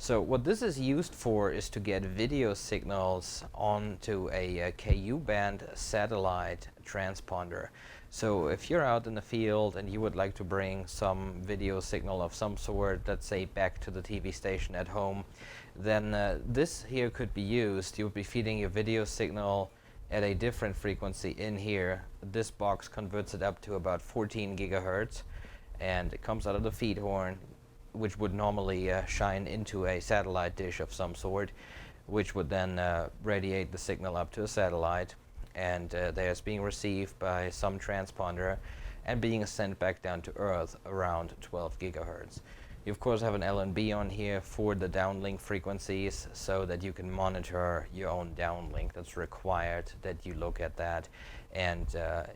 So what this is used for is to get video signals onto a Ku-band satellite transponder. So if you're out in the field and you would like to bring some video signal of some sort, let's say back to the TV station at home, then this here could be used. You would be feeding your video signal at a different frequency in here. This box converts it up to about 14 gigahertz, and it comes out of the feed horn, which would normally shine into a satellite dish of some sort, which would then radiate the signal up to a satellite, and there's being received by some transponder and being sent back down to Earth around 12 gigahertz. You of course have an LNB on here for the downlink frequencies, so that you can monitor your own downlink. That's required that you look at that. And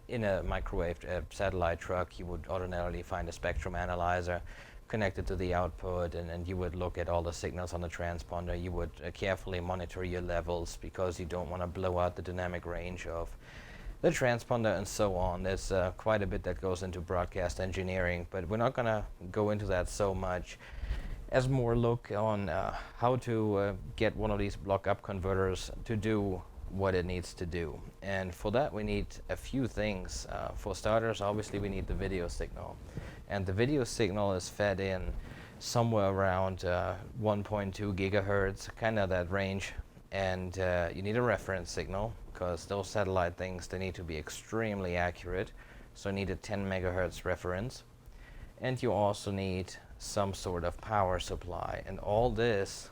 in a microwave satellite truck, you would ordinarily find a spectrum analyzer connected to the output, and you would look at all the signals on the transponder. You would carefully monitor your levels, because you don't want to blow out the dynamic range of the transponder and so on. There's quite a bit that goes into broadcast engineering, but we're not going to go into that so much, as more look on how to get one of these block upconverters to do what it needs to do. And for that we need a few things. For starters, obviously we need the video signal, and the video signal is fed in somewhere around 1.2 gigahertz, kind of that range. And you need a reference signal, because those satellite things, they need to be extremely accurate. So you need a 10 megahertz reference, and you also need some sort of power supply, and all this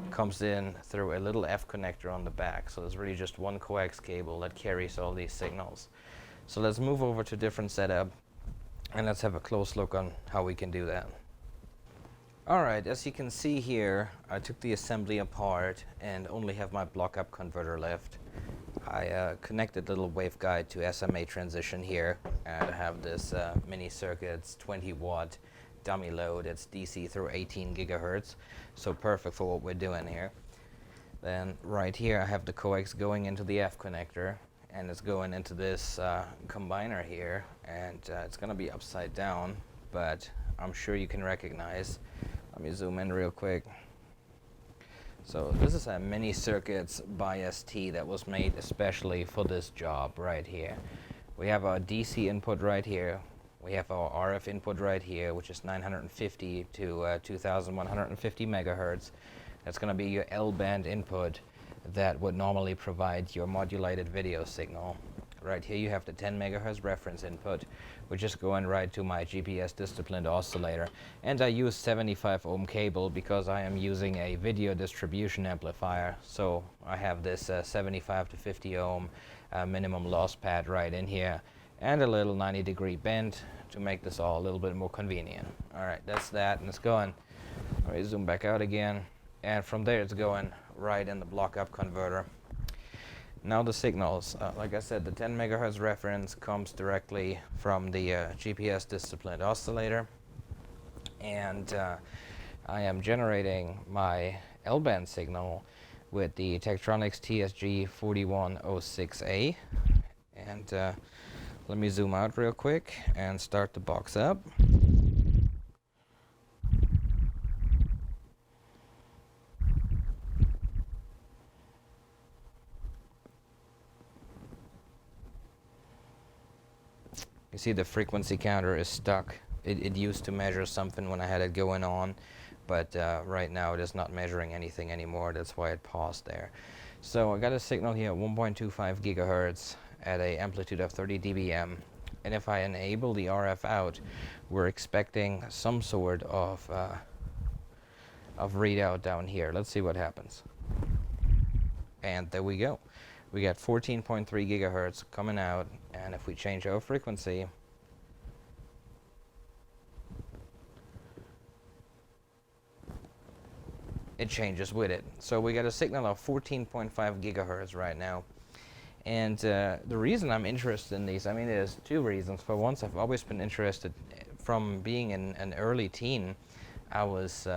comes in through a little F connector on the back. So there's really just one coax cable that carries all these signals. So let's move over to different setup, and let's have a close look on how we can do that. Alright, as you can see here, I took the assembly apart and only have my block upconverter left. I connected the little waveguide to SMA transition here, and I have this mini circuit's 20 watt dummy load. It's DC through 18 gigahertz, so perfect for what we're doing here. Then right here I have the coax going into the F connector, and it's going into this combiner here, and it's going to be upside down, but I'm sure you can recognize. Let me zoom in real quick. So this is a mini circuits bias T that was made especially for this job right here. We have our DC input right here. We have our RF input right here, which is 950 to 2150 megahertz. That's going to be your L-band input that would normally provide your modulated video signal. Right here you have the 10 megahertz reference input, which is going right to my GPS disciplined oscillator. And I use 75 ohm cable because I am using a video distribution amplifier. So I have this 75 to 50 ohm minimum loss pad right in here, and a little 90-degree bend to make this all a little bit more convenient. Alright, that's that, and it's going. Alright, zoom back out again, and from there it's going right in the block upconverter. Now the signals, like I said, the 10 megahertz reference comes directly from the GPS disciplined oscillator, and I am generating my L-band signal with the Tektronix TSG 4106A. And let me zoom out real quick and start the box up. You see the frequency counter is stuck. It used to measure something when I had it going on, but right now it is not measuring anything anymore. That's why it paused there. So I got a signal here at 1.25 gigahertz at an amplitude of 30 dBm. And if I enable the RF out, we're expecting some sort of readout down here. Let's see what happens. And there we go. We got 14.3 gigahertz coming out, and if we change our frequency, it changes with it. So we got a signal of 14.5 gigahertz right now. And the reason I'm interested in these, I mean, there's two reasons. For once, I've always been interested. From being an early teen, I was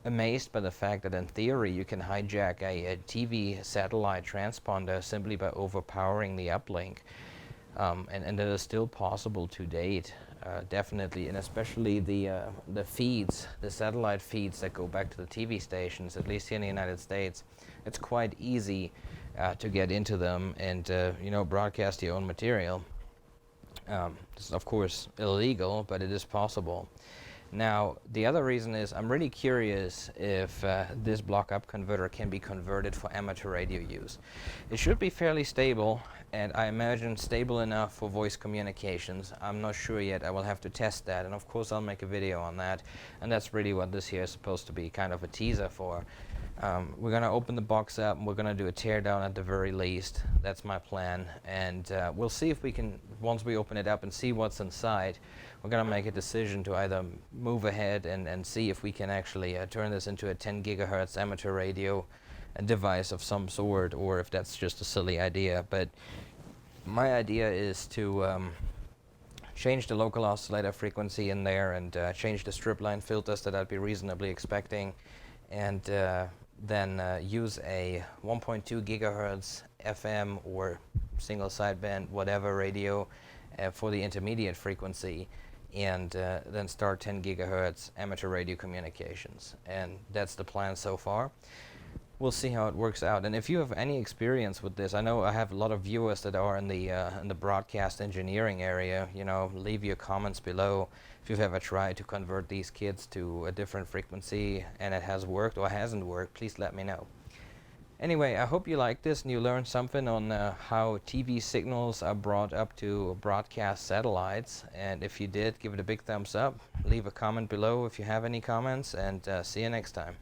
amazed by the fact that in theory you can hijack a TV satellite transponder simply by overpowering the uplink, and that is still possible to date. definitely, and especially the feeds, the satellite feeds that go back to the TV stations, at least here in the United States. It's quite easy to get into them and broadcast your own material. It's of course illegal, but it is possible. Now, the other reason is I'm really curious if this block upconverter can be converted for amateur radio use. It should be fairly stable, and I imagine stable enough for voice communications. I'm not sure yet. I will have to test that, and of course I'll make a video on that. And that's really what this here is supposed to be, kind of a teaser for. We're going to open the box up, and we're going to do a teardown at the very least. That's my plan. And we'll see if we can, once we open it up and see what's inside, we're going to make a decision to either move ahead and see if we can actually turn this into a 10 gigahertz amateur radio device of some sort, or if that's just a silly idea. But my idea is to change the local oscillator frequency in there and change the strip line filters that I'd be reasonably expecting, and then use a 1.2 gigahertz FM or single sideband whatever radio for the intermediate frequency, and then start 10 gigahertz amateur radio communications. And that's the plan so far. We'll see how it works out. And if you have any experience with this, I know I have a lot of viewers that are in the broadcast engineering area. Leave your comments below if you've ever tried to convert these kids to a different frequency and it has worked or hasn't worked. Please let me know. Anyway, I hope you liked this and you learned something on how TV signals are brought up to broadcast satellites. And if you did, give it a big thumbs up. Leave a comment below if you have any comments, and see you next time.